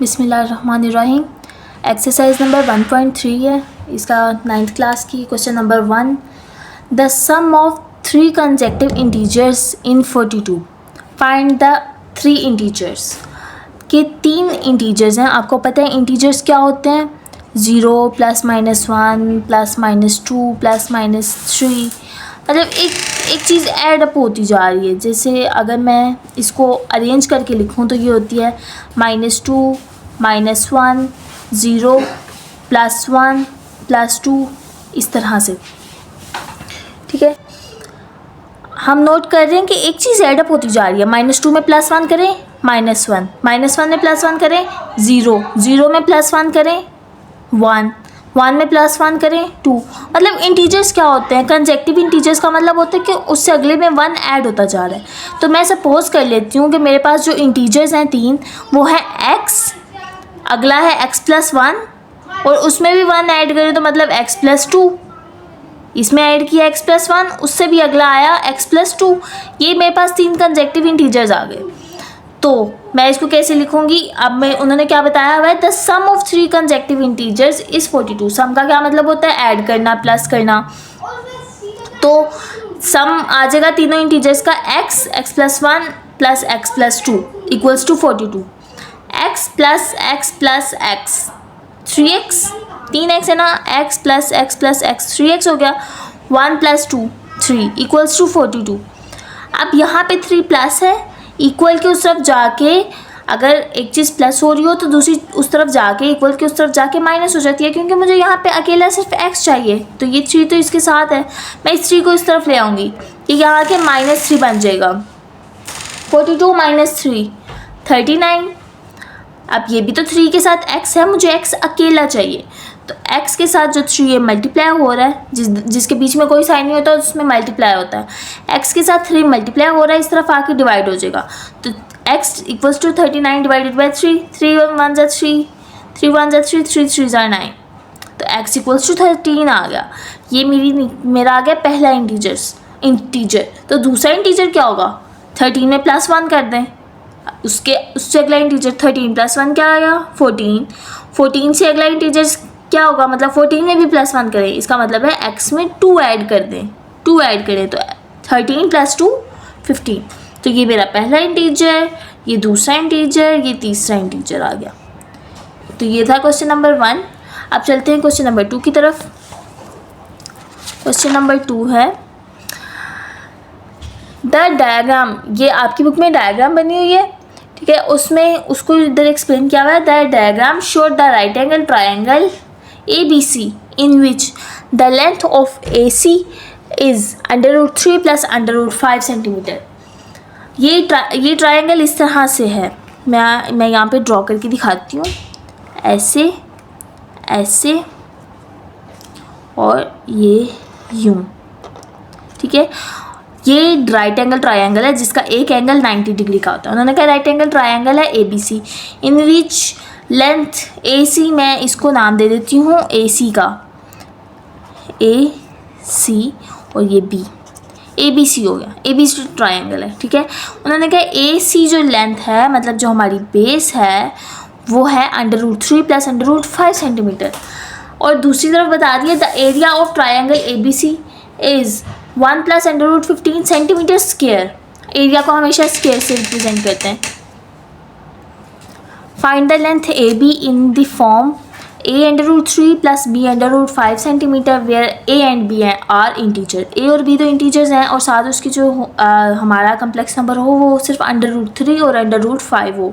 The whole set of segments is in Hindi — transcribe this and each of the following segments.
बिस्मिल्लाहिर्रहमानिर्रहीम। एक्सरसाइज नंबर 1.3 है, इसका 9th क्लास की। Question number 1, the sum of 3 consecutive integers in 42, find the 3 integers. के 3 इंटीजर्स हैं। आपको पता है इंटीजर्स क्या होते हैं, 0 +, -1 +, -2 +, -3। मतलब एक चीज़ ऐड अप होती जा रही है। जैसे अगर मैं इसको अरेंज करके लिखूं तो ये होती है -2 -1 0 +1 +2, इस तरह से। ठीक है, हम नोट कर रहे हैं कि एक चीज़ ऐड अप होती जा रही है। -2 में +1 करें -1, -1 में +1 करें 0, 0 में +1 करें 1, 1 में +1 करें 2। मतलब इंटीजर्स क्या होते हैं, कंसेक्टिव इंटीजर्स का मतलब होता है कि उससे अगले में 1 ऐड होता जा रहा है। तो मैं सपोज कर लेती हूँ कि मेरे पास जो इंटीजर्स हैं 3, वो है x, अगला है x + 1, और उसमें भी 1 ऐड करें तो मतलब x + 2। इसमें ऐड किया x + 1, उससे भी अगला आया x + 2। ये मेरे पास 3 कंसेक्टिव इंटीजर्स आ गए। तो मैं इसको कैसे लिखूंगी, अब मैं उन्होंने क्या बताया हुआ है, the sum of 3 consecutive integers is 42। Sum का क्या मतलब होता है, ऐड करना, प्लस करना। तो सम आ जाएगा तीनों इंटीजर्स का x + 1 + x + 2 = 42। x + x + x 3x, 3x है ना, x + x + x 3x हो गया। 1 + 2 3 = 42। अब यहाँ पे 3 प्लस है, इक्वल के उस तरफ जाके अगर एक चीज़ प्लस हो रही हो तो दूसरी उस तरफ जाके, इक्वल के उस तरफ जाके माइनस हो जाती है, क्योंकि मुझे यहाँ पे अकेला सिर्फ x चाहिए। तो ये 3 तो इसके साथ है, मैं इस 3 को इस तरफ ले आऊँगी, ये यहाँ के -3 बन जाएगा। 42 - 3 39। अब ये भी तो 3 के साथ x है, मुझे x अकेला चाहिए। तो x के साथ जो 3 है मल्टीप्लाई हो रहा है, जिसके बीच में कोई साइन नहीं होता उसमें मल्टीप्लाई होता है। x के साथ 3 मल्टीप्लाई हो रहा है, इस तरफ आके डिवाइड हो जाएगा। तो x = 39 / 3, 3 × 1 = 3, 3 × 1 = 3, 3 × 3 = 9। तो x = 13 आ गया। ये मेरा आ गया पहला इंटीजर। तो दूसरा इंटीजर क्या होगा, 13 में +1 कर दें, उससे अगला इंटीजर 13 + 1 क्या आया 14। 14 से अगला इंटीजर क्या होगा, मतलब 14 में भी +1 करें, इसका मतलब है x में 2 ऐड कर दें, 2 ऐड करें तो 13 + 2 15। तो ये मेरा पहला इंटीजर, ये दूसरा इंटीजर, ये तीसरा इंटीजर आ गया। तो ये था क्वेश्चन नंबर 1। अब चलते हैं क्वेश्चन नंबर 2 की तरफ। क्वेश्चन नंबर 2 है, द डायग्राम, ये आपकी बुक में डायग्राम बनी हुई है, ठीक है, उसमें उसको इधर एक्सप्लेन किया हुआ है। The diagram showed the right angle triangle ABC in which the length of AC is √3 + √5 centimetre. ये ट्राइंगल इस तरह से है, मैं यहाँ पे ड्रॉ करके दिखाती हूँ, ऐसे ऐसे और ये यूँ, ठीक है। ये राइट एंगल ट्राइंगल है जिसका एक एंगल 90 डिग्री का होता है। उन्होंने कहा राइट एंगल ट्राइंगल है ABC, इन विच लेंथ AC, मैं इसको नाम दे देती हूँ AC का, AC, और ये B, ABC हो गया, ABC ट्राइंगल है, ठीक है। उन्होंने कहा AC जो लेंथ है, मतलब जो हमारी बेस है, वो है √3 + √5 सेंटीमीटर। और दूसरी तरफ बता दिया the area of triangle ABC is 1 + √15 centimetre square. Area को हमेशा स्क्वायर से रिप्रेजेंट करते हैं। Find the length AB in the form A √3 + B √5 centimetre, where A and B are integer. A और B तो इंटीजर्स हैं, और साथ उसकी जो हमारा कम्प्लेक्स नंबर हो वो सिर्फ √3 और √5 हो।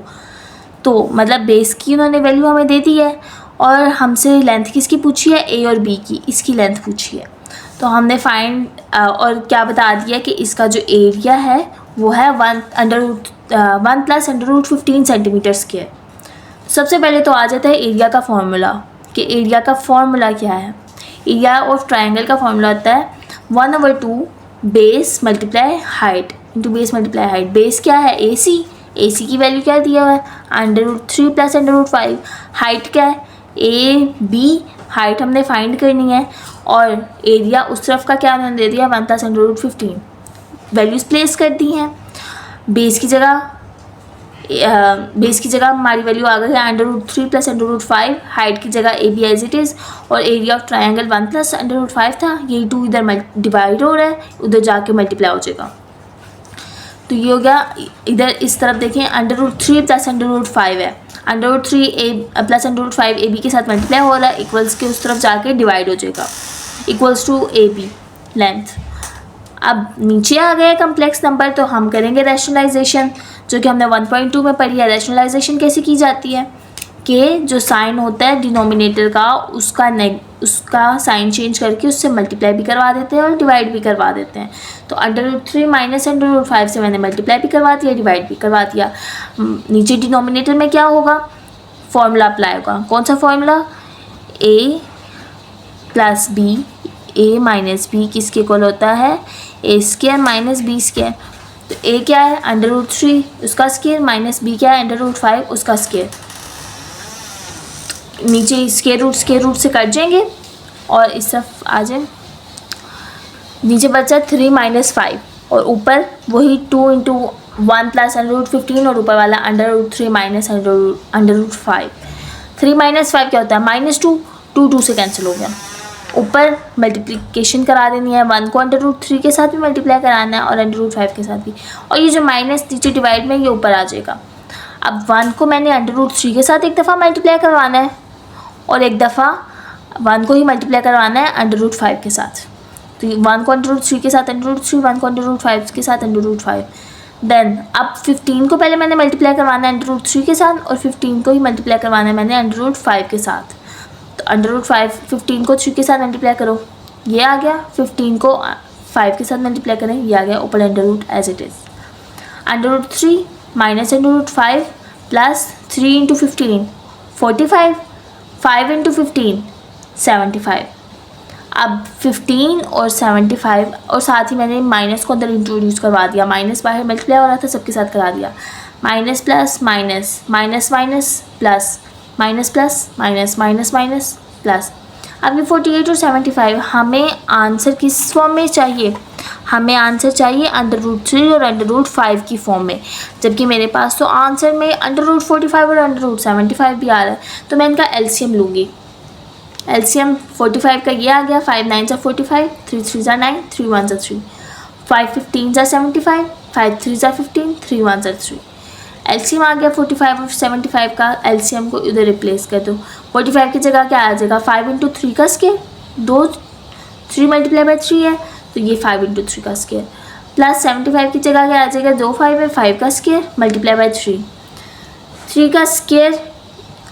तो मतलब बेस की उन्होंने वैल्यू हमें दे दी है, और हमसे लेंथ किसकी पूछी है, A और B की, इसकी लेंथ पूछी है। तो हमने फाइंड और क्या बता दिया कि इसका जो एरिया है वो है 1 + √15 सेंटीमीटर स्क्वायर। सबसे पहले तो आ जाता है एरिया का फॉर्मूला, कि एरिया का फॉर्मूला क्या है। एरिया ऑफ ट्राइंगल का फॉर्मूला होता है 1/2 base multiply height into base multiply height. Base क्या है AC की वैल्यू क्या दिया हुआ है √3 + √5। हाइट क्या है AB, हाइट हमने फाइंड करनी है, और एरिया उस तरफ का क्या उन्होंने दे दिया 1 + √15। वैल्यूज़ प्लेस कर दी हैं। बेस की जगह बेस की जगह हमारी वैल्यू आ गई है √3 प्लस √5, हाइट की जगह A B as it is, और एरिया ऑफ ट्रायंगल 1 प्लस √5 था। यही 2 इधर डिवाइड हो रहा है, उधर जाके मल्टीप्लाई हो जाएगा। तो ये हो गया। इधर इस तरफ देखें √3 प्लस √5 है, √3 ए प्लस √5 ए बी के साथ मल्टीप्लाई हो रहा है, इक्वल्स के उस तरफ जाके डिवाइड हो जाएगा, equals to A B length. अब नीचे आ गया कम्प्लेक्स नंबर, तो हम करेंगे रैशनलाइजेशन, जो कि हमने 1.2 में पढ़ी है। रैशनलाइजेशन कैसे की जाती है कि जो साइन होता है डिनोमिनेटर का, उसका साइन चेंज करके उससे मल्टीप्लाई भी करवा देते हैं और डिवाइड भी करवा देते हैं। तो √3 माइनस √5 से मैंने मल्टीप्लाई भी करवा दिया, डिवाइड भी करवा दिया। नीचे डिनोमिनेटर में क्या होगा, फॉर्मूला अप्लाई होगा। कौन सा फॉर्मूला, ए प्लस बी, ए माइनस बी किसके इक्वल होता है, ए स्क्वायर माइनस बी स्क्वायर। तो ए क्या है √3 उसका स्क्वायर, माइनस बी क्या है √5 उसका स्क्वायर। नीचे स्क्वायर रूट से कट जाएंगे और इस तरफ आ जाए, नीचे बचा 3 माइनस 5 और ऊपर वही 2 इंटू 1 प्लस √15 और ऊपर वाला √3 माइनस √5। 3 माइनस 5 क्या होता है -2, 2 से कैंसिल हो गया। ऊपर मल्टीप्लिकेशन करा देनी है, 1 को √3 के साथ भी मल्टीप्लाई कराना है और √5 के साथ भी, और ये जो माइनस नीचे डिवाइड में ये ऊपर आ जाएगा। अब 1 को मैंने √3 के साथ एक दफ़ा मल्टीप्लाई करवाना है और एक दफ़ा 1 को ही मल्टीप्लाई करवाना है √5 के साथ। तो 1 को √3 के साथ √3, 1 को √5 के साथ √5। देन अब 15 को पहले मैंने मल्टीप्लाई करवाना है √3 के साथ और 15 को ही मल्टीप्लाई करवाना है मैंने √5 के साथ। तो √5 15 को 3 के साथ मल्टीप्लाई करो, ये आ गया। 15 को 5 के साथ मल्टीप्लाई करें, ये आ गया ऊपर √ as it is. √3 minus √5 plus 3 into 15 45, 5 into 15 75। अब 15 और 75 और साथ ही मैंने माइनस को अंदर इंट्रोड्यूस करवा दिया, माइनस बाहर मल्टीप्लाई हो रहा था सबके साथ करा दिया। Minus plus minus, minus minus plus, minus plus minus, minus minus plus. अब ये 48 और 75 हमें आंसर किस फॉर्म में चाहिए, हमें आंसर चाहिए √3 और √5 की फॉर्म में, जबकि मेरे पास तो आंसर में √45 और √75 भी आ रहा है। तो मैं इनका एलसीएम लूँगी। एलसीएम 45 का ये आ गया, 5 9 सा 45, 3 3 सा 9, 3 1 सा 3, 5 15 सा 75, 5 3 सा 15, 3 1 सा 3। एलसीएम आ गया 45 और 75 का। एलसीएम को इधर रिप्लेस कर दो। 45 की जगह क्या आ जाएगा, 5 इंटू 3 का स्क्वायर, 3 मल्टीप्लाई बाई 3 है तो ये 5 इंटू 3 का स्क्वायर, प्लस 75 की जगह क्या आ जाएगा, 2 5 है, 5 का स्क्वायर मल्टीप्लाई बाई 3 का स्क्वायर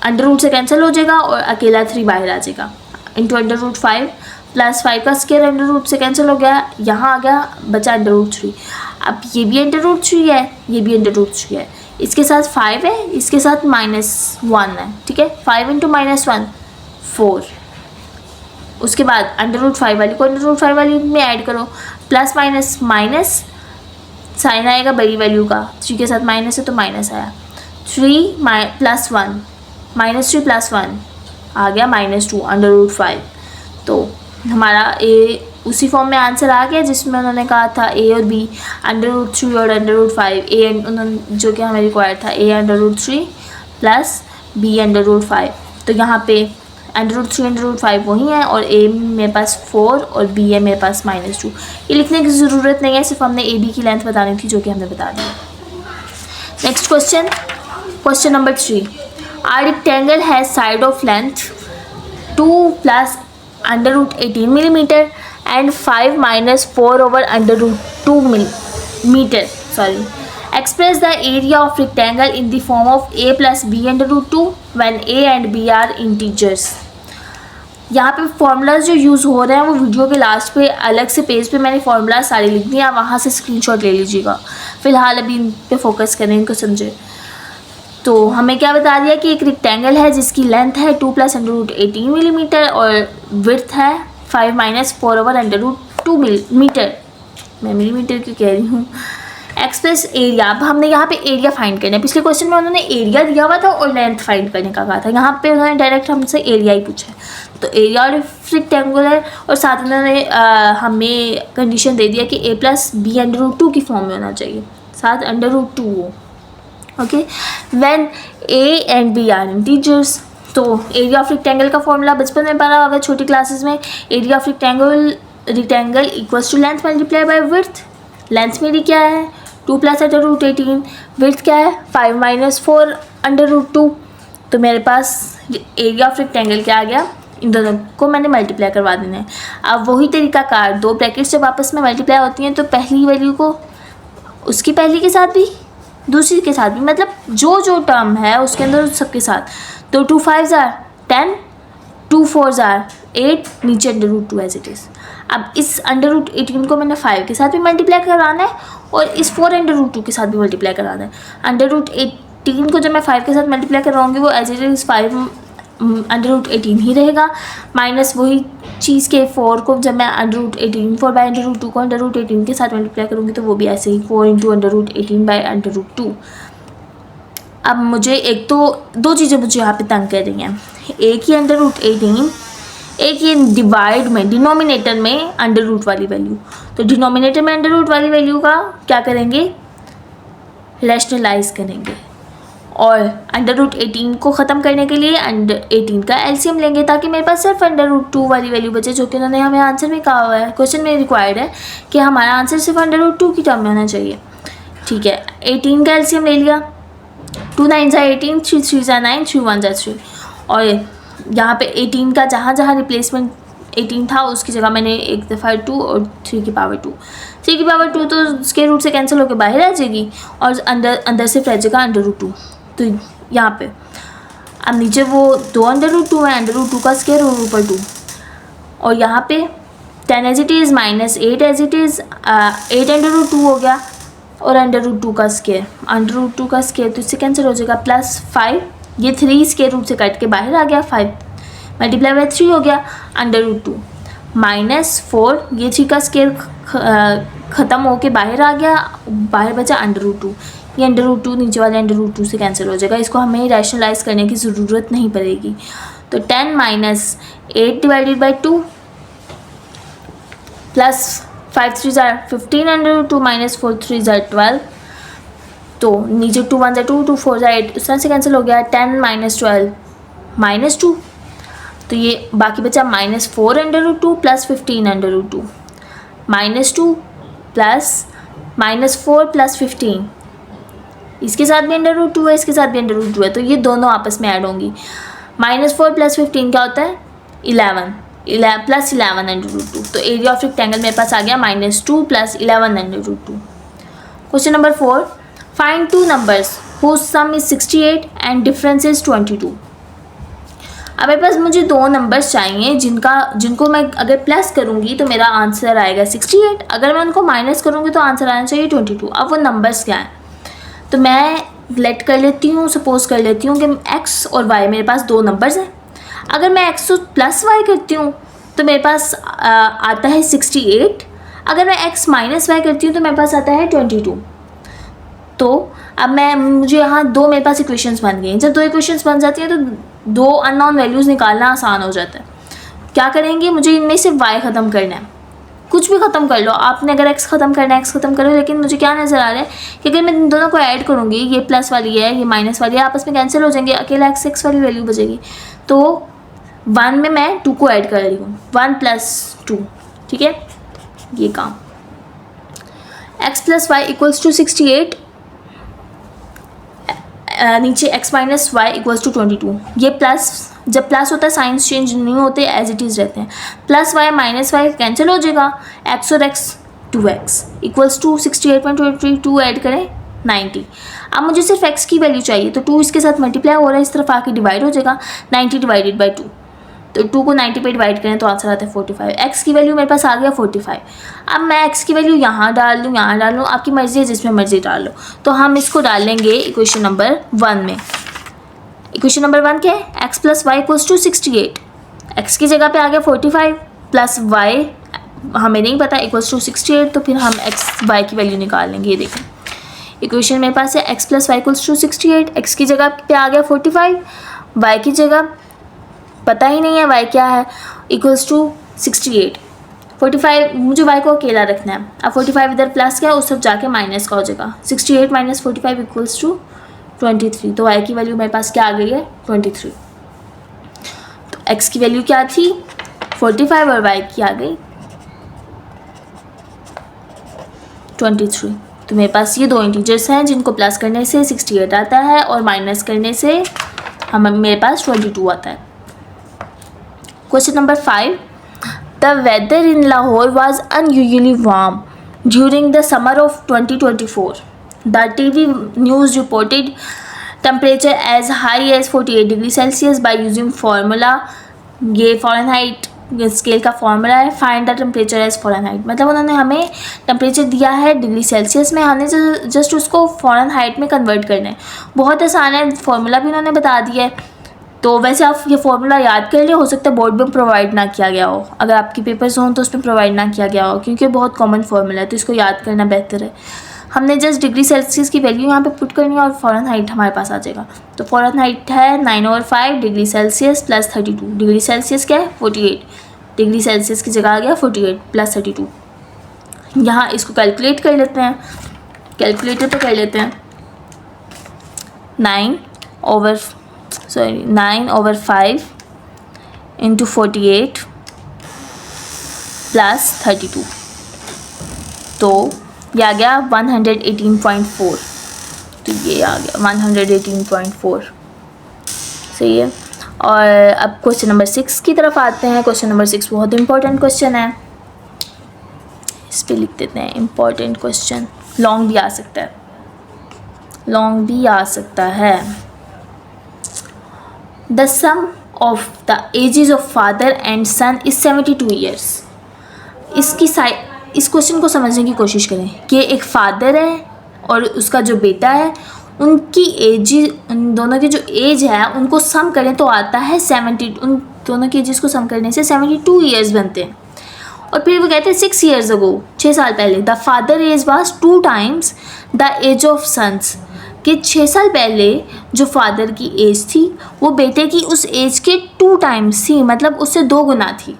√ से कैंसिल हो जाएगा और अकेला 3 बाहर आ जाएगा, इंटू √5 प्लस 5 का स्क्वायर √ से कैंसिल हो गया, यहाँ आ गया बचा √3। अब ये भी √3 है, ये भी √3 है, इसके साथ 5 है, इसके साथ -1 है, ठीक है। 5 इंटू -1 4, उसके बाद √5 वाली को √5 वाली में ऐड करो, प्लस माइनस माइनस साइन आएगा बड़ी वैल्यू का, 3 के साथ माइनस है तो माइनस आया, 3 प्लस 1 -3 प्लस 1 आ गया -2 √5। तो हमारा ए उसी फॉर्म में आंसर आ गया जिसमें उन्होंने कहा था ए और बी √3 और √5, ए उन्होंने जो कि हमें रिक्वायर्ड था ए √3 प्लस बी √5। तो यहाँ पे √3 √5 वही है और ए मेरे पास 4 और बी है मेरे पास -2। ये लिखने की ज़रूरत नहीं है, सिर्फ हमने ए बी की लेंथ बतानी थी जो कि हमने बता दी। Next question number 3। A rectangle has side of length 2 plus √18 millimeter and 5 minus 4 over √2 meter. Express the area of rectangle in the form of a plus b √2 when a and b are integers. यहाँ पे फार्मूलाज जो यूज़ हो रहे हैं वो वीडियो के लास्ट पे अलग से पेज पे मैंने फार्मूला सारे लिख दिए, आप वहाँ से स्क्रीनशॉट ले लीजिएगा। फ़िलहाल अभी इन पे फोकस करें, इनको समझे। तो हमें क्या बता दिया कि एक रेक्टेंगल है जिसकी लेंथ है 2 प्लस √18 मिलीमीटर और विड्थ है 5 माइनस 4 ओवर √2 मीटर। मैं मिलीमीटर क्यों कह रही हूँ। एक्सप्रेस एरिया, अब हमने यहाँ पे एरिया फाइंड करना है। पिछले क्वेश्चन में उन्होंने एरिया दिया हुआ था और लेंथ फाइंड करने का कहा था, यहाँ पे उन्होंने डायरेक्ट हमसे एरिया ही पूछा है। तो एरिया और रेक्टेंगुलर और साथ उन्होंने हमें कंडीशन दे दिया कि a प्लस बी √2 की फॉर्म में होना चाहिए, साथ √2 हो। Okay, when A and B are integers. तो एरिया ऑफ रेक्टेंगल का फॉर्मूला बचपन में पढ़ा होगा छोटी क्लासेस में। Area of rectangle equals to length multiply by width. Length मेरी क्या है 2 + √18, विड्थ क्या है 5 - 4 √2। तो मेरे पास एरिया ऑफ रेक्टेंगल क्या आ गया, इन दोनों को मैंने मल्टीप्लाई करवा देना है। अब वही तरीका कार, दो ब्रैकेट्स जब आपस में मल्टीप्लाई होती हैं तो पहली वैल्यू को उसकी पहली के साथ भी दूसरी के साथ भी, मतलब जो जो टर्म है उसके अंदर सबके साथ। तो 2 5s are 10, 2 4s are 8, नीचे √2 एज इट इज़। अब इस √18 को मैंने 5 के साथ भी मल्टीप्लाई कराना है और इस 4 √2 के साथ भी मल्टीप्लाई कराना है। √18 को जब मैं 5 के साथ मल्टीप्लाई करवाऊँगी वो एज इट इज़ 5 √18 ही रहेगा, माइनस वही चीज़ के 4 को जब मैं √18 4/√2 को √18 के साथ मल्टीप्लाई करूँगी तो वो भी ऐसे ही 4 × √18/√2। अब मुझे एक तो दो चीज़ें मुझे यहाँ पे तंग कर रही हैं, एक ही √18, एक ये डिवाइड में डिनोमिनेटर में √ वाली वैल्यू। तो डिनोमिनेटर में √ वाली वैल्यू का क्या करेंगे, रैशनलाइज करेंगे और √18 को ख़त्म करने के लिए √18 का एलसीएम लेंगे ताकि मेरे पास सिर्फ √2 वाली वैल्यू बचे, जो कि उन्होंने हमें आंसर में कहा हुआ है, क्वेश्चन में रिक्वायर्ड है कि हमारा आंसर सिर्फ √2 की टर्म में होना चाहिए। ठीक है, 18 का एलसीएम ले लिया, 2 9s are 18, 3 3s are 9, 3 1s are 3। और यहाँ पे 18 का जहाँ जहाँ रिप्लेसमेंट 18 था उसकी जगह मैंने एक दफ़ा 2 और 3 की पावर 2, 3 की पावर 2 तो स्क्वायर रूट से कैंसिल होकर बाहर आ जाएगी और अंदर सिर्फ रह जाएगा √2। तो यहाँ पे अब नीचे वो 2 √2 है, √2 का स्क्वायर और ऊपर 2, और यहाँ पे 10 as it is minus 8 as it is 8 √2 हो गया और √2 का स्क्वायर, √2 का स्क्वायर तो इससे कैंसिल हो जाएगा, +5, ये 3 स्क्वायर रूट से कट के बाहर आ गया, 5 मल्टीप्लाई बाय 3 हो गया √2, -4, ये 3 का स्क्वायर ख़त्म होके बाहर आ गया, बाहर बचा √2, ये √2 नीचे वाले √2 से कैंसिल हो जाएगा, इसको हमें रैशनलाइज करने की ज़रूरत नहीं पड़ेगी। तो 10 - 8 / 2 + 5 3s are 15 √2 - 4 3s are 12। तो नीचे 2 1s are 2, 2 4s are 8, उस तरह से कैंसिल हो गया। 10 - 12 -2, तो ये बाकी बचा -4 √2 + 15 √2, -2 प्लस -4 + 15, इसके साथ भी √2 है, इसके साथ भी √2 है, तो ये दोनों आपस में ऐड होंगी। -4 + 15 क्या होता है 11 + 11 √2। तो एरिया ऑफ रेक्टेंगल मेरे पास आ गया -2 + 11 √2। Question number 4, find 2 numbers whose sum is 68 and difference is 22। अब मेरे पास मुझे 2 नंबर्स चाहिए जिनको मैं अगर प्लस करूँगी तो मेरा आंसर आएगा 68, अगर मैं उनको माइनस करूँगी तो आंसर आना चाहिए 22। अब वो नंबर्स क्या हैं, तो मैं लेट कर लेती हूँ, सपोज कर लेती हूँ कि x और y मेरे पास 2 नंबर्स हैं। अगर मैं x + y करती हूँ तो मेरे पास आता है 68, अगर मैं x - y करती हूँ तो मेरे पास आता है 22। तो अब मुझे यहाँ 2 मेरे पास इक्वेशंस बन गई हैं। जब 2 इक्वेशंस बन जाती हैं तो 2 अननोन वैल्यूज़ निकालना आसान हो जाता है। क्या करेंगे, मुझे इनमें से y ख़त्म करना है, कुछ भी ख़त्म कर लो आपने, अगर x ख़त्म करना है x ख़त्म करो, लेकिन मुझे क्या नज़र आ रहा है कि अगर मैं इन दोनों को ऐड करूँगी, ये प्लस वाली है ये माइनस वाली है, आपस में कैंसिल हो जाएंगे, अकेला x वाली वैल्यू बचेगी। तो 1 में मैं 2 को ऐड कर रही हूँ, 1 + 2, ठीक है, ये काम। x + y = 68, नीचे x - y = 22। ये प्लस, जब प्लस होता है साइंस चेंज नहीं होते, एज इट इज़ रहते हैं। +y -y कैंसिल हो जाएगा, x और x 2x = 68 / 2 ऐड करें 90। अब मुझे सिर्फ x की वैल्यू चाहिए, तो 2 इसके साथ मल्टीप्लाई हो रहा है, इस तरफ आके डिवाइड हो जाएगा, 90 / 2। तो 2 को 90 पे डिवाइड करें तो आंसर आता है 45। x की वैल्यू मेरे पास आ गया 45। अब मैं x की वैल्यू यहाँ डाल लूँ, यहाँ डाल लूँ, आपकी मर्ज़ी है जिसमें मर्ज़ी डाल लो। तो हम इसको डाल लेंगे इक्वेशन नंबर 1 में। इक्वेशन नंबर 1 क्या है, x + y = 68, x की जगह पे आ गया 45 प्लस y हमें नहीं पता = 68, तो फिर हम y की वैल्यू निकाल लेंगे। ये देखें इक्वेशन मेरे पास है x + y = 68, x की जगह पे आ गया 45, y की जगह पता ही नहीं है y क्या है, = 68। 45 मुझे y को अकेला रखना है। अब 45 इधर प्लस क्या है, उस सब जाके माइनस का हो जाएगा, 68 - 45 = 23। तो y की वैल्यू मेरे पास क्या आ गई है 23। तो x की वैल्यू क्या थी 45 और y की आ गई 23। तो मेरे पास ये दो इंटीजर्स हैं जिनको प्लस करने से 68 आता है और माइनस करने से मेरे पास 22 आता है। Question number 5, the weather in Lahore was unusually warm during the summer of 2024। The TV news reported temperature as high as 48 degree Celsius by using formula, ये फ़ारेनहाइट स्केल का फॉर्मूला है, find the temperature as Fahrenheit. मतलब उन्होंने हमें टेम्परेचर दिया है डिग्री सेल्सियस में, हमने जस्ट उसको फ़ारेनहाइट में कन्वर्ट करना है। बहुत आसान है, फार्मूला भी उन्होंने बता दिया है। तो वैसे आप ये फार्मूला याद कर लिया, हो सकता है बोर्ड में प्रोवाइड ना किया गया हो, अगर आपके पेपर्स हों तो उसमें प्रोवाइड ना किया गया हो, क्योंकि बहुत कॉमन फार्मूला है तो इसको याद करना बेहतर है। हमने जस्ट डिग्री सेल्सियस की वैल्यू यहाँ पे पुट करनी है और फ़ारेनहाइट हमारे पास आ जाएगा। तो फ़ारेनहाइट है 9/5 degree Celsius plus 32। Degree Celsius क्या है 48, डिग्री सेल्सियस की जगह आ गया 48 प्लस 32। यहाँ इसको कैलकुलेट कर लेते हैं, कैलकुलेटर पे कर लेते हैं। 9/5 इंटू 48 प्लस 32, तो ये आ गया 118.4। तो ये आ गया 118.4, सही है। और अब क्वेश्चन नंबर 6 की तरफ आते हैं। क्वेश्चन नंबर 6 बहुत इंपॉर्टेंट क्वेश्चन है, इस पे लिख देते हैं इंपॉर्टेंट क्वेश्चन। लॉन्ग भी आ सकता है, लॉन्ग भी आ सकता है। The sum of the ages of father and son is 72 years. इस क्वेश्चन को समझने की कोशिश करें कि एक फादर है और उसका जो बेटा है, उनकी एज, उन दोनों की जो एज है उनको सम करें तो आता है 70। उन दोनों की एजेस को सम करने से 72 ईयर्स बनते हैं। और फिर वो कहते हैं 6 ईयर्स अगो, 6 साल पहले, the father age was 2 times the age of sons, कि 6 साल पहले जो फादर की एज थी वो बेटे की उस एज के 2 टाइम्स थी, मतलब उससे 2 गुना थी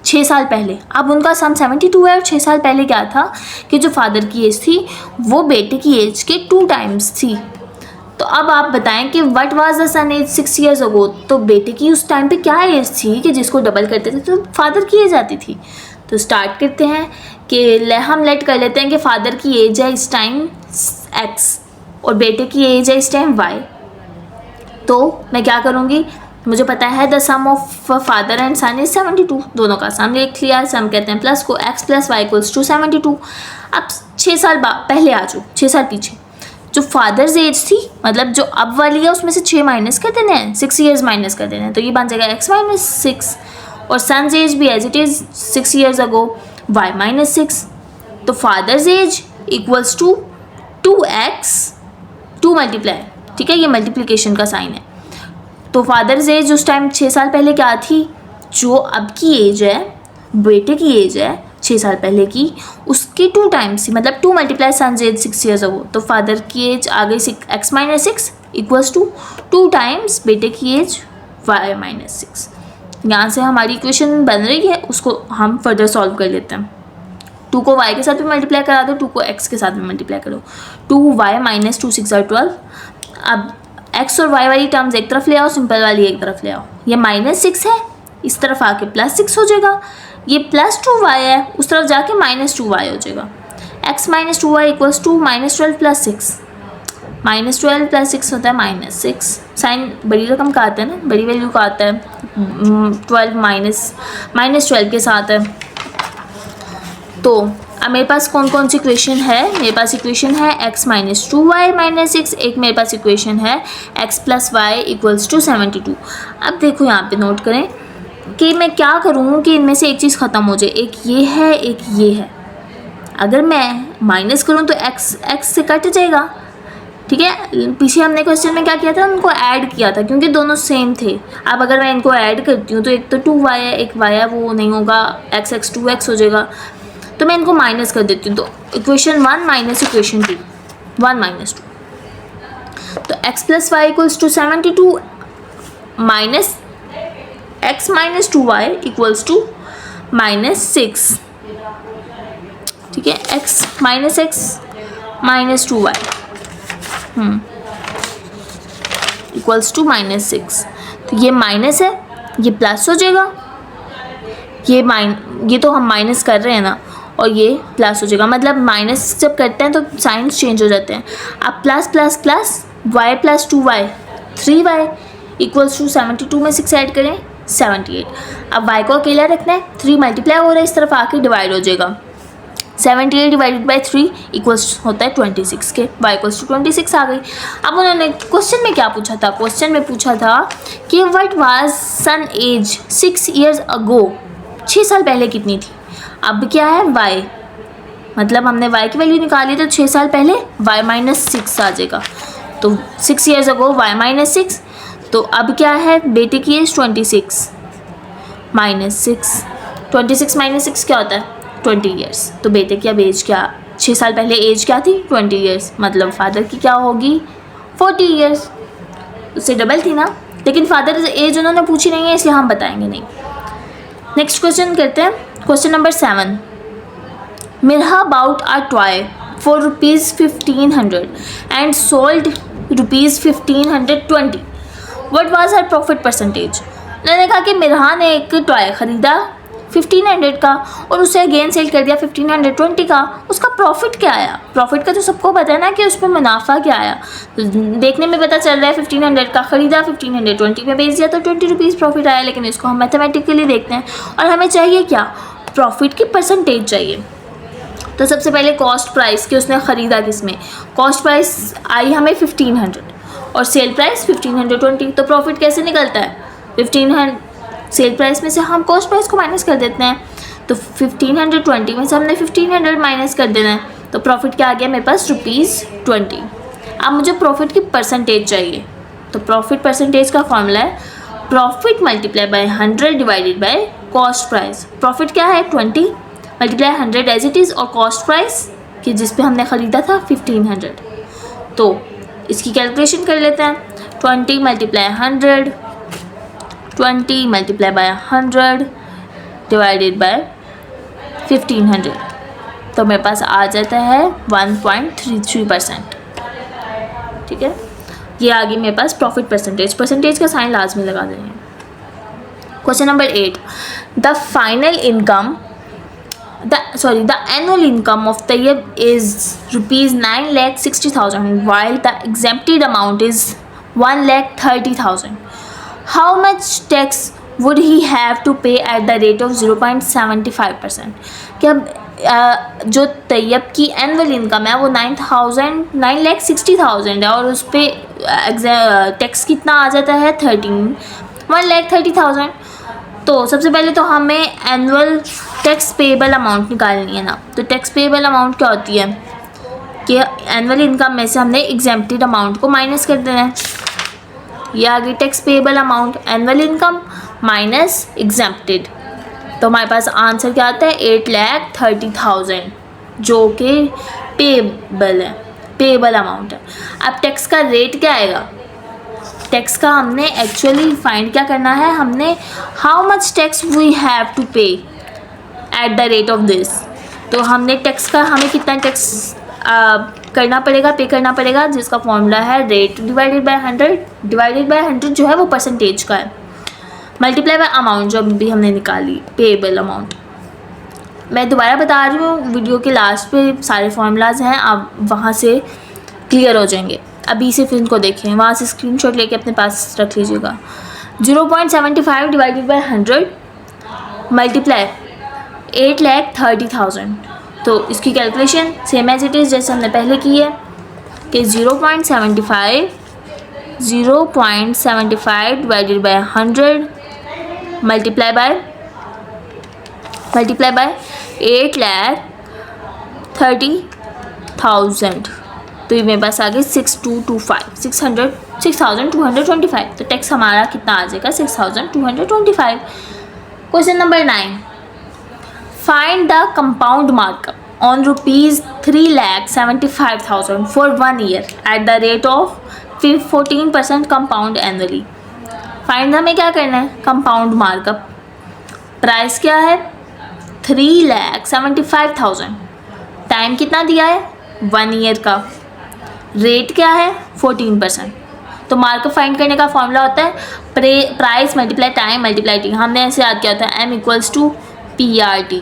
6 साल पहले। अब उनका सम 72 है और 6 साल पहले क्या था कि जो फादर की एज थी वो बेटे की एज के 2 टाइम्स थी। तो अब आप बताएं कि what was the son age 6 years ago. तो बेटे की उस टाइम पे क्या एज थी कि जिसको डबल करते थे तो फादर की एज आती थी। तो स्टार्ट करते हैं कि हम लेट कर लेते हैं कि फादर की एज है इस टाइम x और बेटे की एज है इस टाइम y। तो मैं क्या करूँगी, मुझे पता है the sum of father and son is 72, दोनों का सम लिख लिया। सम कहते हैं प्लस को, x plus Y equals to 72। अब 6 साल पहले आ जाओ, 6 साल पीछे जो फादर्स एज थी, मतलब जो अब वाली है उसमें से 6 माइनस कर देना है, 6 ईयर्स माइनस कर देना है, तो ये बन जाएगा x माइनस 6। और सन्स एज भी as it is 6 years ago, y minus 6। तो father's age equals to 2x 2 multiply, ठीक है, ये मल्टीप्लिकेशन का साइन है। तो फादर्स एज उस टाइम 6 साल पहले क्या थी, जो अब की एज है, बेटे की एज है 6 साल पहले की, उसकी 2 टाइम्स थी, मतलब 2 multiply son's age 6 years ago. तो फादर की एज आ गई x minus 6 equals to 2 times बेटे की एज y माइनस 6। यहाँ से हमारी इक्वेशन बन रही है, उसको हम फर्दर सॉल्व कर लेते हैं। 2 को y के साथ भी मल्टीप्लाई करा दो, 2 को x के साथ भी मल्टीप्लाई करो। 2y minus 2 6 12। अब x और y वाली टर्म्स एक तरफ ले आओ, सिंपल वाली एक तरफ ले आओ। ये माइनस 6 है, इस तरफ आके प्लस 6 हो जाएगा। ये प्लस 2y है, उस तरफ जाके माइनस 2y हो जाएगा। x minus 2y equals to minus 12 plus 6। Minus 12 plus 6 होता है माइनस 6। साइन बड़ी रकम का आता है ना, बड़ी वैल्यू का आता है। 12 माइनस 12 के साथ है। तो अब मेरे पास कौन कौन सी इक्वेशन है, मेरे पास इक्वेशन है x माइनस 2y माइनस 6, एक मेरे पास इक्वेशन है x plus Y equals to 72। अब देखो यहाँ पे नोट करें कि मैं क्या करूँ कि इनमें से एक चीज़ ख़त्म हो जाए, एक ये है एक ये है। अगर मैं माइनस करूँ तो x से कट जाएगा, ठीक है। पीछे हमने क्वेश्चन में क्या किया था, उनको ऐड किया था क्योंकि दोनों सेम थे। अब अगर मैं इनको ऐड करती हूँ तो एक तो 2y है, एक y है, वो नहीं होगा, x 2x हो जाएगा। तो मैं इनको माइनस कर देती हूँ, तो इक्वेशन 1 माइनस इक्वेशन 2, 1 माइनस 2। तो x plus Y equals to 72 minus x minus 2y equals to minus 6, ठीक है। x minus 2y। Equals to -6। तो ये माइनस है, ये प्लस हो जाएगा, ये तो हम माइनस कर रहे हैं ना, और ये प्लस हो जाएगा। मतलब माइनस जब करते हैं तो साइंस चेंज हो जाते हैं। अब plus plus plus y + 2y 3y equals to 72 में 6 ऐड करें 78। अब y को अकेला रखना है, 3 मल्टीप्लाई हो रहा है, इस तरफ आके डिवाइड हो जाएगा। 78 डिवाइडेड बाई 3 इक्वल्स होता है 26 के, y इक्वल्स टू 26 आ गई। अब उन्होंने क्वेश्चन में क्या पूछा था? क्वेश्चन में पूछा था कि what was son age 6 years ago, 6 साल पहले कितनी थी। अब क्या है y, मतलब हमने y की वैल्यू निकाली तो 6 साल पहले y -6 आ जाएगा। तो 6 ईयर्स अगो y -6। तो अब क्या है, बेटे की एज 26 -6, 26 -6 क्या होता है 20 ईयर्स। तो बेटे की अब एज क्या, 6 साल पहले एज क्या थी 20 ईयर्स, मतलब फादर की क्या होगी 40 ईयर्स, उससे डबल थी ना। लेकिन फादर एज उन्होंने पूछी नहीं है, इसलिए हम बताएंगे नहीं। नेक्स्ट क्वेश्चन करते हैं, question number 7। Mirha bought a toy for ₹1500 and sold ₹1520, what was her profit percentage. उन्होंने कहा कि मिरहा ने एक टॉय ख़रीदा 1500 का और उसे अगेन सेल कर दिया 1520 का, उसका प्रॉफिट क्या आया। प्रॉफिट का तो सबको पता है ना कि उसमें मुनाफा क्या आया। तो देखने में पता चल रहा है 1500 का ख़रीदा, 1520 में बेच दिया, तो 20 रुपीज़ प्रॉफिट आया। लेकिन इसको हम मैथमेटिकली देखते हैं और हमें चाहिए क्या, प्रॉफिट की परसेंटेज चाहिए। तो सबसे पहले कॉस्ट प्राइस कि उसने ख़रीदा किस में, कॉस्ट प्राइस आई हमें 1500 और सेल प्राइस 1520। तो प्रॉफिट कैसे निकलता है, 1500 सेल प्राइस में से हम कॉस्ट प्राइस को माइनस कर देते हैं। तो 1520 में से हमने 1500 माइनस कर देना है, तो प्रॉफिट क्या आ गया मेरे पास ₹20। अब मुझे प्रॉफिट की परसेंटेज चाहिए। तो प्रॉफिट परसेंटेज का फॉर्मूला है profit multiply by 100 divided by cost price. Profit क्या है 20 मल्टीप्लाई 100 एज इट इज़, और कॉस्ट प्राइस कि जिस पे हमने ख़रीदा था 1500। तो इसकी कैलकुलेशन कर लेते हैं, 20 multiply 100, 20 multiply by 100 divided by 1500, तो मेरे पास आ जाता है 1.33%। ठीक है, ये आ गई मेरे पास प्रॉफिट परसेंटेज। परसेंटेज का साइन लाजमी लगा देंगे। Question number 8, the final income the annual income of Tayyib is ₹9,60,000 while the exempted amount is $1,30,000. How much tax would he have to pay at the rate of 0.75%? कि अब जो तैयब की एनुअल इनकम है वो 9,60,000 है और उस पर टैक्स कितना आ जाता है 1,30,000। तो सबसे पहले तो हमें एनुअल टैक्स पेएबल अमाउंट निकालनी है ना। तो टैक्स पेएबल अमाउंट क्या होती है कि एनुअल इनकम में से हमने एग्जेम्प्टेड अमाउंट को माइनस कर देना है। ये आ गई tax payable amount, annual income minus exempted. तो हमारे पास आंसर क्या आता है 8,30,000, जो कि पेएबल है, पेएबल अमाउंट है। अब टैक्स का रेट क्या आएगा, टैक्स का हमने एक्चुअली फाइंड क्या करना है, हमने how much tax we have to pay at the rate of this. तो हमने टैक्स का हमें कितना टैक्स करना पड़ेगा, पे करना पड़ेगा, जिसका फॉर्मूला है rate divided by 100 divided by 100 जो है वो परसेंटेज का है, मल्टीप्लाई बाय अमाउंट जो भी हमने निकाली पेएबल अमाउंट। मैं दोबारा बता रही हूँ, वीडियो के लास्ट पे सारे फार्मूलाज हैं, आप वहाँ से क्लियर हो जाएंगे। अभी से फिर इनको देखें, वहाँ से स्क्रीनशॉट लेके अपने पास रख लीजिएगा। 0.75 डिवाइडेड बाय 100 मल्टीप्लाई 8,30,000। तो इसकी calculation same as it is जैसे हमने पहले की है कि 0.75 डिवाइडेड बाय 100 मल्टीप्लाई बाय 8,30,000। तो ये मेरे पास आ गई 6,225 तो टैक्स हमारा कितना आ जाएगा 6,225। Question number 9, find the compound markup on ₹3,75,000 for 1 year eight the rate of 14% compound annually. Find हमें क्या करना है, कंपाउंड मार्कअप। प्राइस क्या है 3,75,000, टाइम कितना दिया है 1 ईयर का, रेट क्या है 14%। तो मार्कअप फाइंड करने का फॉर्मूला होता है price multiply time multiply T. हमने ऐसे याद किया होता है M=PRT,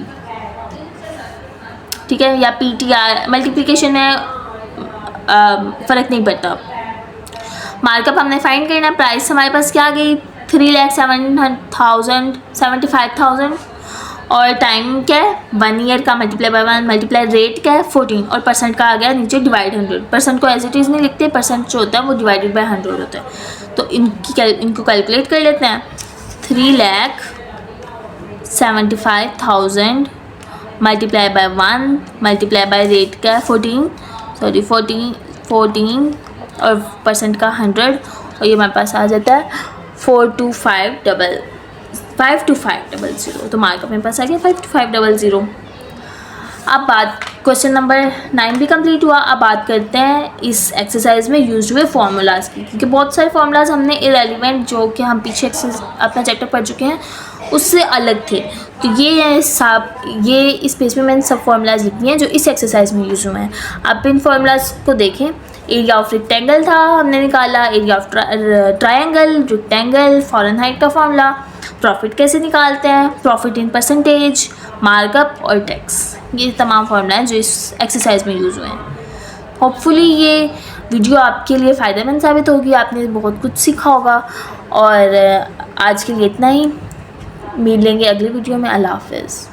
ठीक है, या PTR। मल्टीप्लिकेशन में फ़र्क नहीं पड़ता। मार्कअप हमने फाइंड करना है। प्राइस हमारे पास क्या आ गई 3,75,000 और टाइम क्या है 1 ईयर का मल्टीप्लाई बाय 1 मल्टीप्लाई रेट क्या है 14 और परसेंट का आ गया नीचे डिवाइड 100। परसेंट को एज इट इज़ नहीं लिखते, परसेंट जो होता है वो डिवाइडेड बाय 100 होता है। तो इनको कैलकुलेट कर लेते हैं। 3,75,000 multiply by 1 multiply by rate का 14 और परसेंट का 100 और ये हमारे पास आ जाता है 52500। तो मार्कअप मेरे पास आ गया 52500। अब बात क्वेश्चन नंबर 9 भी कंप्लीट हुआ। अब बात करते हैं इस एक्सरसाइज में यूज हुए फार्मूलाज की, क्योंकि बहुत सारे फार्मूलाज हमने इरेलीवेंट जो कि हम पीछे अपना चैप्टर पढ़ चुके हैं उससे अलग थे। तो ये इस पेज में मैंने सब फार्मूलाज लिख दिए हैं जो इस एक्सरसाइज में यूज हुए हैं। आप इन फार्मूलाज को देखें। एरिया ऑफ रेक्टेंगल था हमने निकाला, area of triangle, rectangle, Fahrenheit का फार्मूला, प्रॉफिट कैसे निकालते हैं, प्रॉफिट इन परसेंटेज, मार्कअप और टैक्स। ये तमाम फार्मूला हैं जो इस एक्सरसाइज में यूज़ हुए हैं। होपफुली ये वीडियो आपके लिए फ़ायदेमंद साबित होगी, आपने बहुत कुछ सीखा होगा। और आज के लिए इतना ही, मिलेंगे अगली वीडियो में। अल्लाह हाफ़िज़।